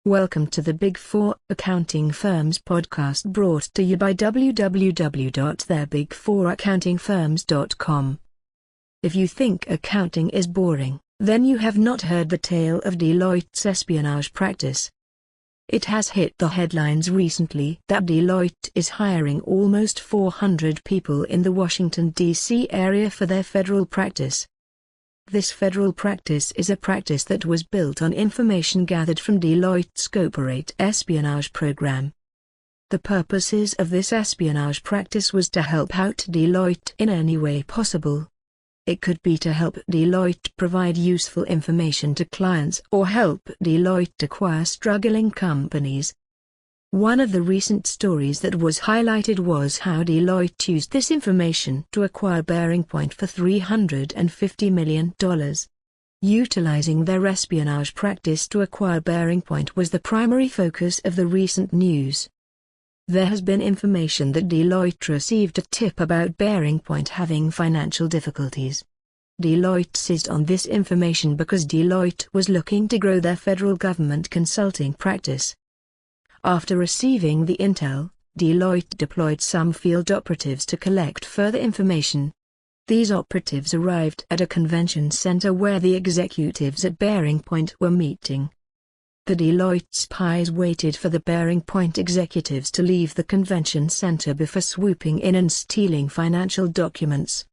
Welcome to the Big Four Accounting Firms podcast, brought to you by www.thebigfouraccountingfirms.com. If you think accounting is boring, then you have not heard the tale of Deloitte's espionage practice. It has hit the headlines recently that Deloitte is hiring almost 400 people in the Washington, D.C. area for their federal practice. This federal practice is a practice that was built on information gathered from Deloitte's corporate espionage program. The purposes of this espionage practice was to help out Deloitte in any way possible. It could be to help Deloitte provide useful information to clients or help Deloitte acquire struggling companies. One of the recent stories that was highlighted was how Deloitte used this information to acquire Bearing Point for $350 million. Utilizing their espionage practice to acquire Bearing Point was the primary focus of the recent news. There has been information that Deloitte received a tip about Bearing Point having financial difficulties. Deloitte seized on this information because Deloitte was looking to grow their federal government consulting practice. After receiving the intel, Deloitte deployed some field operatives to collect further information. These operatives arrived at a convention center where the executives at Bearing Point were meeting. The Deloitte spies waited for the Bearing Point executives to leave the convention center before swooping in and stealing financial documents.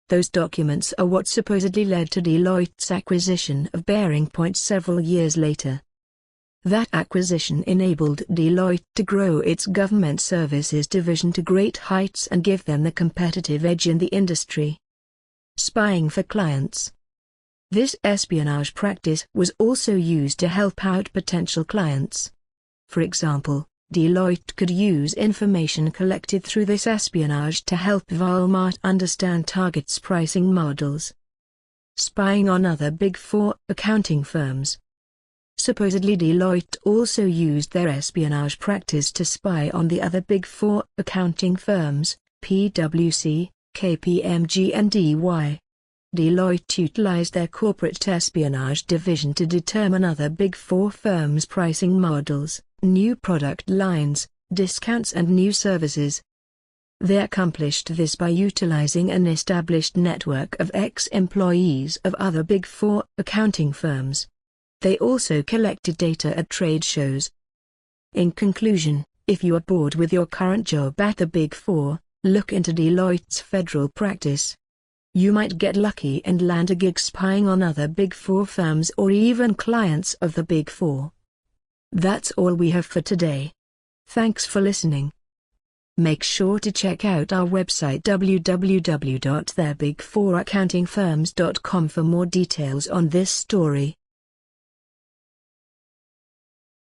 Those documents are what supposedly led to Deloitte's acquisition of Bearing Point several years later. That acquisition enabled Deloitte to grow its government services division to great heights and give them the competitive edge in the industry. Spying for clients. This espionage practice was also used to help out potential clients. For example, Deloitte could use information collected through this espionage to help Walmart understand Target's pricing models. Spying on other Big Four accounting firms. Supposedly Deloitte also used their espionage practice to spy on the other Big Four accounting firms, PwC, KPMG and EY. Deloitte utilized their corporate espionage division to determine other Big Four firms' pricing models, new product lines, discounts and new services. They accomplished this by utilizing an established network of ex-employees of other Big Four accounting firms. They also collected data at trade shows. In conclusion, if you are bored with your current job at the Big Four, look into Deloitte's federal practice. You might get lucky and land a gig spying on other Big Four firms or even clients of the Big Four. That's all we have for today. Thanks for listening. Make sure to check out our website www.thebigfouraccountingfirms.com for more details on this story.